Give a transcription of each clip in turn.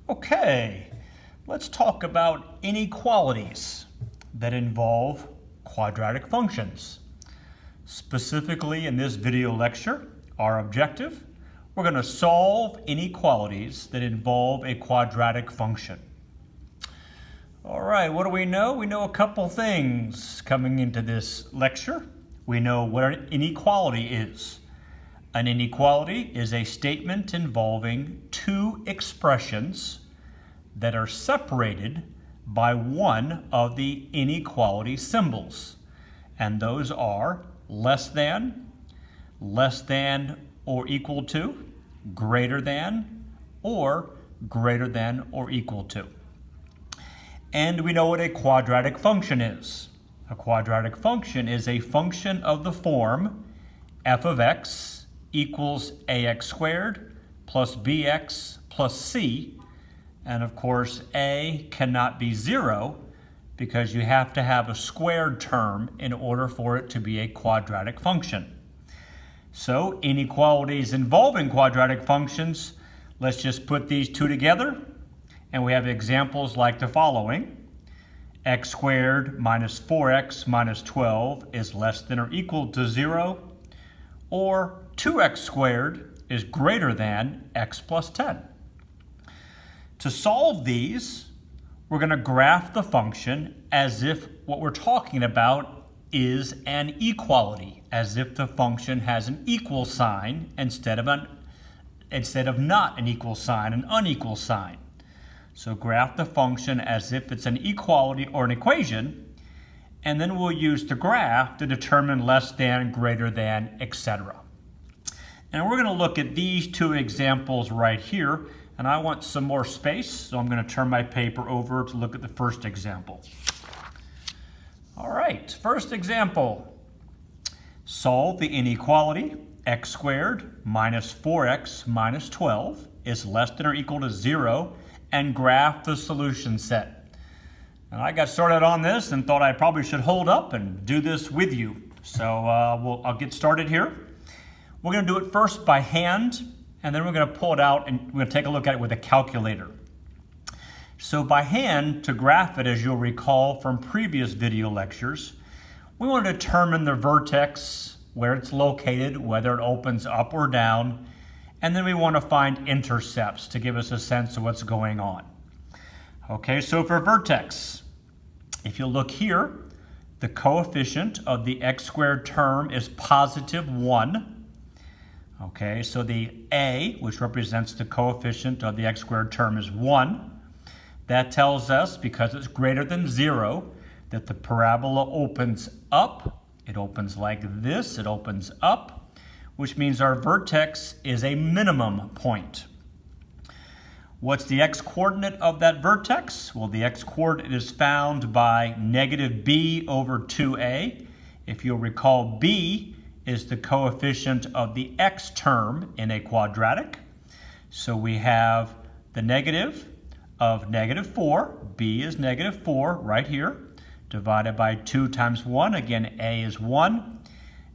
Okay, let's talk about inequalities that involve quadratic functions. Specifically in this video lecture, our objective, we're going to solve inequalities that involve a quadratic function. All right, what do we know? We know a couple things coming into this lecture. We know what an inequality is. An inequality is a statement involving two expressions that are separated by one of the inequality symbols. And those are less than or equal to, greater than or equal to. And we know what a quadratic function is. A quadratic function is a function of the form f of x equals ax squared plus bx plus c. And of course, a cannot be 0 because you have to have a squared term in order for it to be a quadratic function. So inequalities involving quadratic functions, let's just put these two together. And we have examples like the following. X squared minus 4x minus 12 is less than or equal to 0. Or 2x squared is greater than x plus 10. To solve these, we're going to graph the function as if what we're talking about is an equality, as if the function has an equal sign instead of not an equal sign, an unequal sign. So graph the function as if it's an equality or an equation, and then we'll use the graph to determine less than, greater than, etc. And we're going to look at these two examples right here, and I want some more space, so I'm going to turn my paper over to look at the first example. All right, first example. Solve the inequality x squared minus 4x minus 12 is less than or equal to 0, and graph the solution set. And I got started on this and thought I probably should hold up and do this with you. So I'll get started here. We're going to do it first by hand, and then we're going to pull it out and we're going to take a look at it with a calculator. So by hand, to graph it, as you'll recall from previous video lectures, we want to determine the vertex, where it's located, whether it opens up or down, and then we want to find intercepts to give us a sense of what's going on. Okay, so for vertex, if you look here, the coefficient of the x squared term is positive 1. Okay, so the a, which represents the coefficient of the x squared term, is 1. That tells us, because it's greater than 0, that the parabola opens up. It opens like this, it opens up, which means our vertex is a minimum point. What's the x-coordinate of that vertex? Well, the x-coordinate is found by negative b over 2a. If you'll recall, b is the coefficient of the x term in a quadratic. So we have the negative of negative 4, b is negative 4 right here, divided by 2 times 1, again a is 1,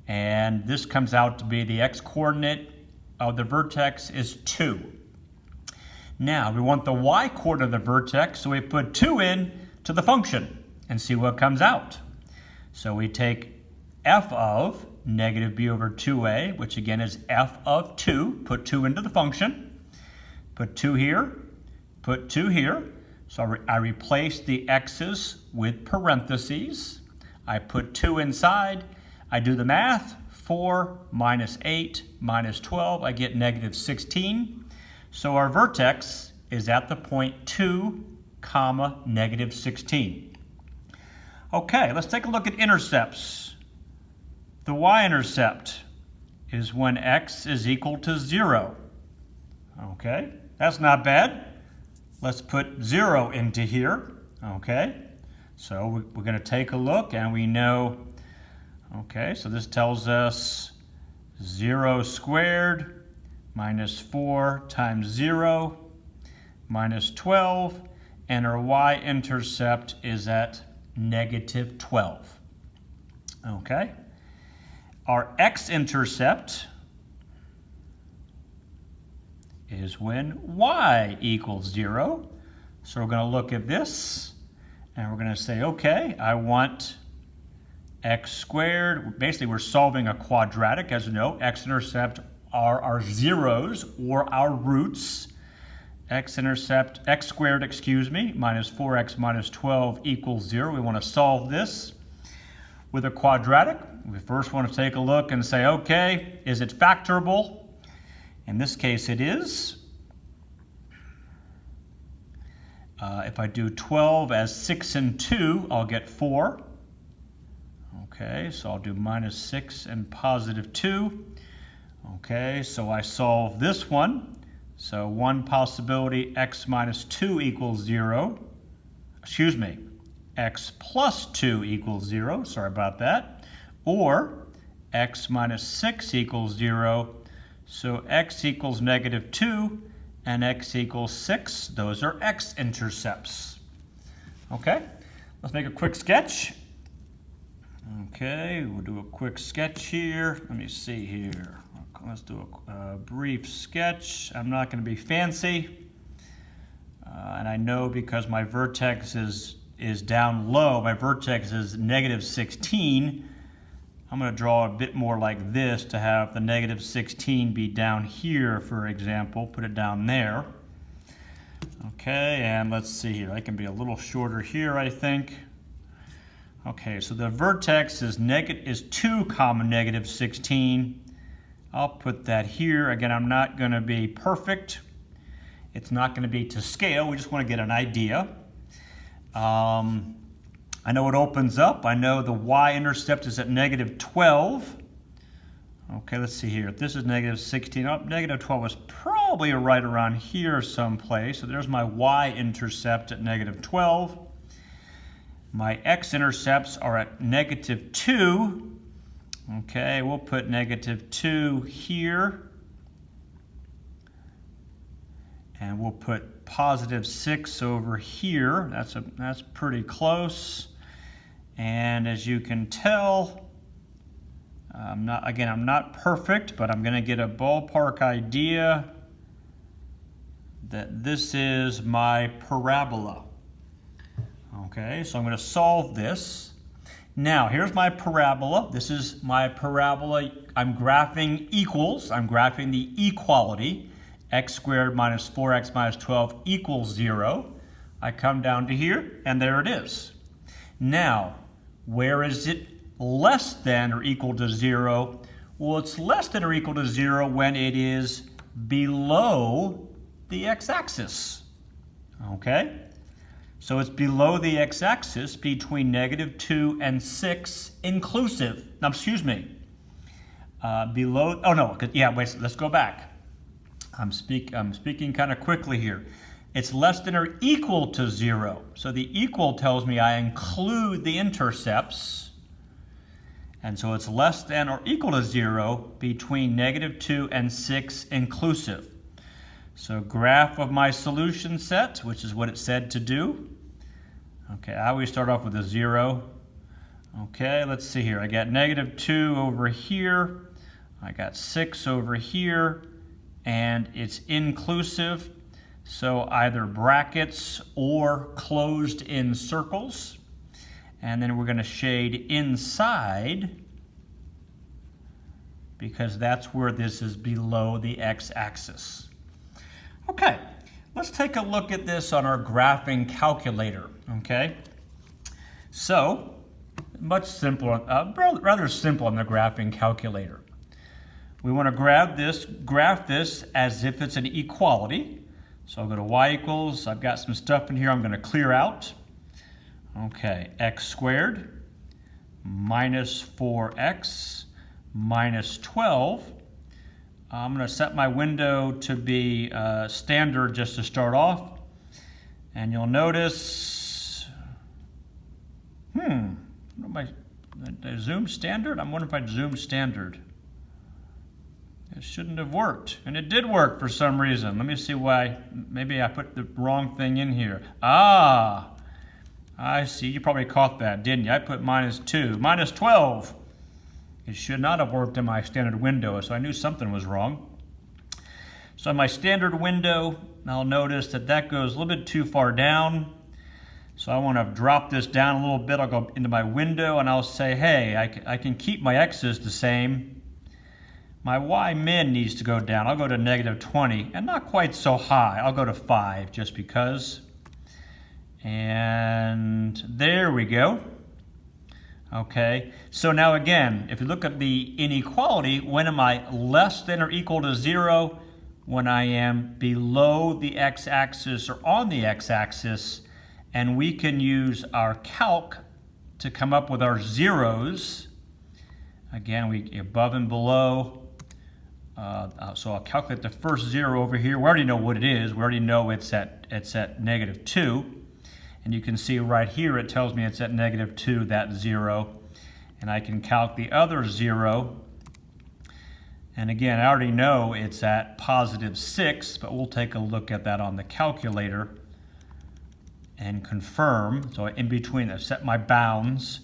and this comes out to be the x-coordinate of the vertex is 2. Now we want the y-coordinate of the vertex, so we put 2 in to the function and see what comes out. So we take f of negative b over 2a, which again is f of 2, put 2 into the function, put 2 here, put 2 here. So I replace the x's with parentheses. I put 2 inside. I do the math. 4 minus 8 minus 12. I get negative 16. So our vertex is at the point 2, negative 16. Okay, let's take a look at intercepts. The y-intercept is when x is equal to 0. Okay, that's not bad. Let's put 0 into here, okay? So we're going to take a look and we know, okay, so this tells us 0 squared minus 4 times 0 minus 12, and our y-intercept is at negative 12, okay? Our x-intercept is when y equals 0. So we're going to look at this, and we're going to say, okay, I want x squared. Basically, we're solving a quadratic. As you know, x-intercept are our zeros or our roots. X squared, minus 4x minus 12 equals 0. We want to solve this with a quadratic. We first want to take a look and say, okay, is it factorable? In this case, it is. If I do 12 as 6 and 2, I'll get 4. Okay, so I'll do minus 6 and positive 2. Okay, so I solve this one. So one possibility, x minus 2 equals 0. X plus 2 equals 0. Sorry about that. Or x minus 6 equals 0. So x equals negative 2 and x equals 6. Those are x-intercepts. Okay, let's make a quick sketch. Okay, we'll do a quick sketch here. Let me see here. Let's do a brief sketch. I'm not going to be fancy. And I know because my vertex is down low, my vertex is negative 16. I'm going to draw a bit more like this to have the negative 16 be down here, for example. Put it down there. Okay, and let's see here. I can be a little shorter here, I think. Okay, so the vertex is 2 comma negative 16. I'll put that here. Again, I'm not going to be perfect. It's not going to be to scale. We just want to get an idea. I know it opens up. I know the y-intercept is at negative 12. Okay, let's see here. If this is negative 16, negative 12 is probably right around here someplace. So there's my y-intercept at negative 12. My x-intercepts are at negative 2. Okay, we'll put negative 2 here. And we'll put positive 6 over here. That's pretty close. And as you can tell, I'm not perfect, but I'm going to get a ballpark idea that this is my parabola. Okay, so I'm going to solve this. Now, here's my parabola. This is my parabola. I'm graphing equals. I'm graphing the equality. X squared minus 4x minus 12 equals 0. I come down to here, and there it is. Now, where is it less than or equal to 0? Well, it's less than or equal to 0 when it is below the x-axis. Okay? So it's below the x-axis between negative 2 and 6 inclusive. Now, excuse me. Let's go back. I'm speaking kind of quickly here. It's less than or equal to 0. So the equal tells me I include the intercepts. And so it's less than or equal to 0 between negative 2 and 6 inclusive. So graph of my solution set, which is what it said to do. Okay, I always start off with a 0. Okay, let's see here. I got negative 2 over here. I got 6 over here. And it's inclusive. So either brackets or closed in circles. And then we're going to shade inside because that's where this is below the x-axis. Okay, let's take a look at this on our graphing calculator, okay? So, much simpler, rather simple on the graphing calculator. We want to graph this as if it's an equality. So I'll go to y equals, I've got some stuff in here I'm going to clear out. Okay, x squared minus 4x minus 12. I'm going to set my window to be standard just to start off. And you'll notice, did I zoom standard? I'm wondering if I'd zoom standard. It shouldn't have worked. And it did work for some reason. Let me see why. Maybe I put the wrong thing in here. Ah, I see. You probably caught that, didn't you? I put minus 2. Minus 12. It should not have worked in my standard window, so I knew something was wrong. So in my standard window, I'll notice that that goes a little bit too far down. So I want to drop this down a little bit. I'll go into my window and I'll say, hey, I can keep my x's the same. My y min needs to go down. I'll go to -20 and not quite so high. I'll go to 5 just because. And there we go. Okay, so now again, if you look at the inequality, when am I less than or equal to 0? When I am below the x-axis or on the x-axis, and we can use our calc to come up with our zeros. Again, we above and below. So I'll calculate the first 0 over here. We already know what it is. We already know it's at -2. And you can see right here it tells me it's at -2, that 0. And I can calc the other 0. And again, I already know it's at +6, but we'll take a look at that on the calculator and confirm. So in between, I've set my bounds,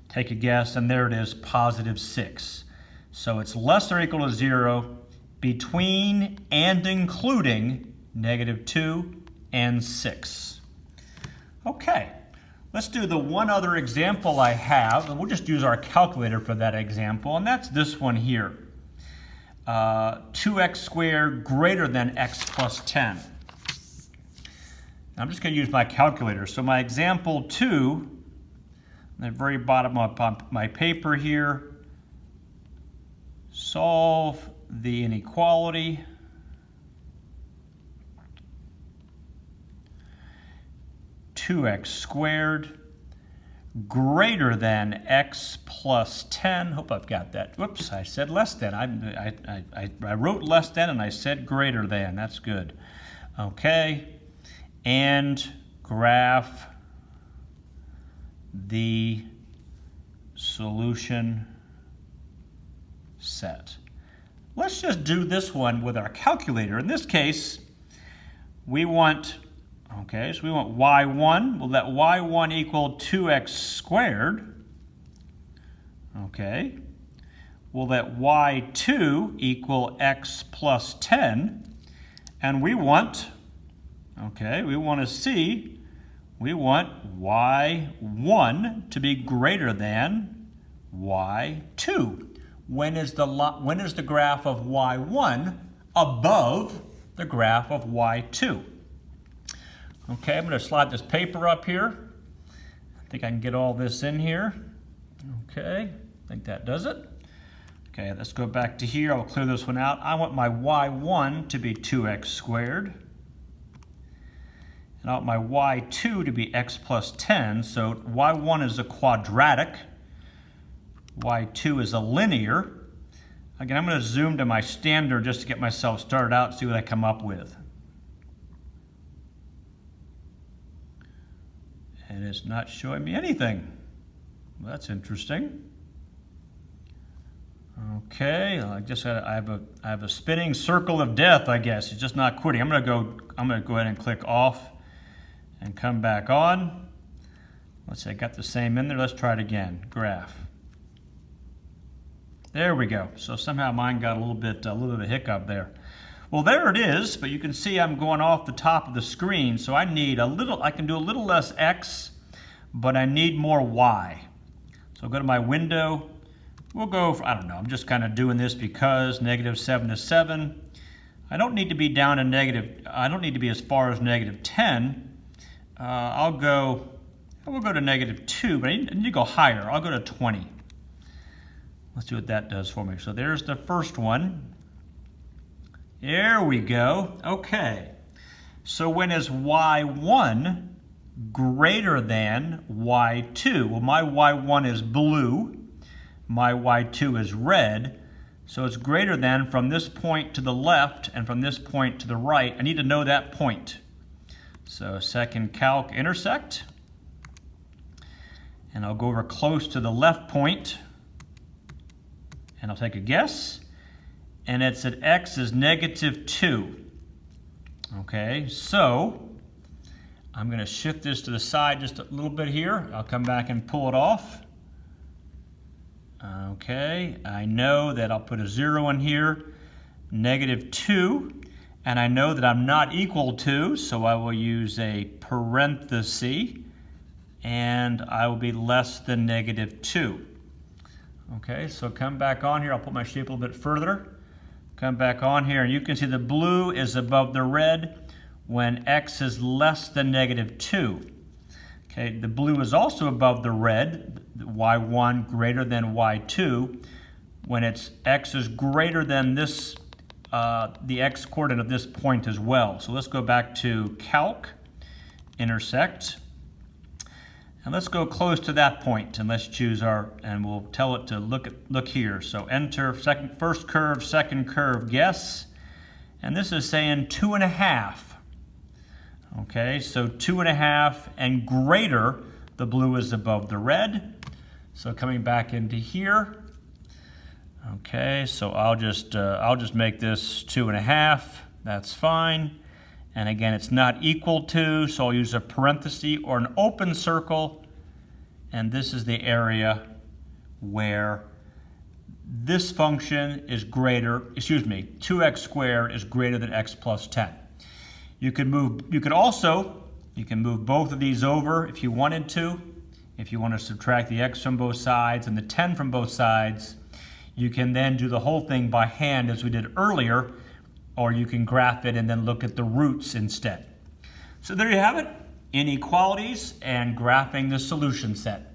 take a guess, and there it is, +6. So it's less or equal to 0 between and including -2 and 6. Okay, let's do the one other example I have, and we'll just use our calculator for that example, and that's this one here. 2x squared greater than x plus 10. I'm just going to use my calculator. So my example 2, at the very bottom of my paper here, solve the inequality. (2x squared greater than x plus 10. Hope I've got that. Whoops, I said less than. I wrote less than and I said greater than. That's good. Okay. And graph the solution set. Let's just do this one with our calculator. In this case, we want, okay, so we want y1. We'll let y1 equal 2x squared. Okay. We'll let y2 equal x plus 10. And we want, okay, we want to see, we want y1 to be greater than y2. When is the graph of y1 above the graph of y2? Okay, I'm going to slide this paper up here. I think I can get all this in here. Okay, I think that does it. Okay, let's go back to here. I'll clear this one out. I want my y1 to be 2x squared. And I want my y2 to be x plus 10. So y1 is a quadratic. y2 is a linear. Again, I'm going to zoom to my standard just to get myself started out and see what I come up with. And it's not showing me anything. Well, that's interesting. Okay, I have a spinning circle of death, I guess. It's just not quitting. I'm going to go ahead and click off and come back on. Let's see, I got the same in there. Let's try it again. Graph. There we go. So somehow mine got a little bit of a hiccup there. Well, there it is, but you can see I'm going off the top of the screen, so I need I can do a little less x, but I need more y. So I'll go to my window. We'll go for, I don't know, I'm just kind of doing this because -7 to 7. I don't need to be down to I don't need to be as far as -10. We'll go to -2, but I need to go higher. I'll go to 20. Let's see what that does for me. So there's the first one. There we go. Okay. So when is y1 greater than y2? Well, my y1 is blue. My y2 is red. So it's greater than from this point to the left and from this point to the right. I need to know that point. So second calc intersect. And I'll go over close to the left point. And I'll take a guess. And it's at x is -2. Okay, so I'm going to shift this to the side just a little bit here. I'll come back and pull it off. Okay, I know that I'll put a 0 in here. -2. And I know that I'm not equal to, so I will use a parenthesis, and I will be less than -2. Okay, so come back on here. I'll put my shape a little bit further. Come back on here, and you can see the blue is above the red when x is less than -2. Okay, the blue is also above the red, y1 greater than y2, when it's x is greater than this, the x coordinate of this point as well. So let's go back to Calc, Intersect, and let's go close to that point, and let's choose our, and we'll tell it to look here. So enter first curve, second curve, guess, and this is saying 2.5. Okay, so 2.5 and greater, the blue is above the red. So coming back into here. Okay, so I'll just make this 2.5. That's fine. And again, it's not equal to, so I'll use a parenthesis or an open circle. And this is the area where this function is greater, 2x squared is greater than x plus 10. You can move both of these over if you wanted to. If you want to subtract the x from both sides and the 10 from both sides, you can then do the whole thing by hand as we did earlier, or you can graph it and then look at the roots instead. So there you have it, inequalities and graphing the solution set.